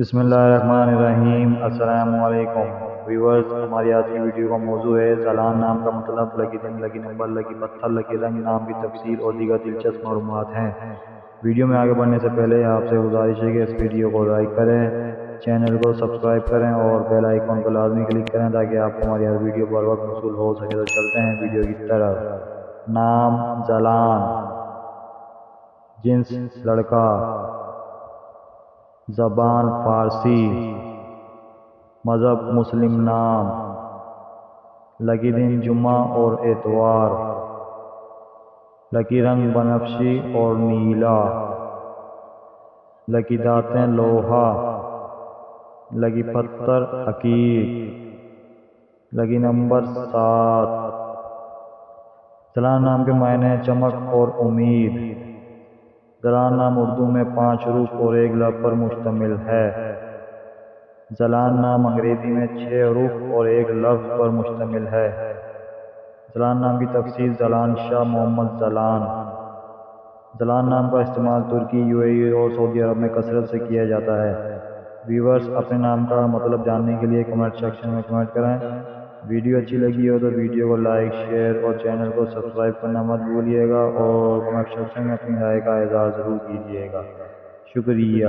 بسم اللہ الرحمن الرحیم۔ السلام علیکم ویورز، ہماری آج کی ویڈیو کا موضوع ہے زلان نام کا مطلب، لکی دن، لکی نمبر، لکی پتھر، لکی رنگ نام کی تفصیل اور دیگر دلچسپ معلومات ہیں۔ ویڈیو میں آگے بڑھنے سے پہلے آپ سے گزارش ہے کہ اس ویڈیو کو لائک کریں، چینل کو سبسکرائب کریں اور بیل آئیکن کو لازمی کلک کریں تاکہ آپ کو ہماری ہر ویڈیو پر وقت موصول ہو سکے۔ تو چلتے ہیں ویڈیو کی طرف۔ نام زلان، جنس لڑکا، زبان فارسی، مذہب مسلم، نام لکی دن جمعہ اور اتوار، لکی رنگ بنفشی اور نیلا، لکی دانتیں لوہا، لکی پتھر حقیق، لکی نمبر 7۔ زلان نام کے معنی چمک اور امید۔ زلان نام اردو میں 5 حروف اور 1 لفظ پر مشتمل ہے۔ زلان نام انگریزی میں 6 حروف اور 1 لفظ پر مشتمل ہے۔ زلان نام کی تفصیل: زلان شاہ محمد زلان۔ زلان نام کا استعمال ترکی، UAE اور سعودی عرب میں کثرت سے کیا جاتا ہے۔ ویورز، اپنے نام کا مطلب جاننے کے لیے کمنٹ سیکشن میں کمنٹ کریں۔ ویڈیو اچھی لگی ہو تو ویڈیو کو لائک، شیئر اور چینل کو سبسکرائب کرنا مت بھولیے گا اور کمنٹ سیکشن میں اپنی رائے کا اظہار ضرور کیجیے گا۔ شکریہ۔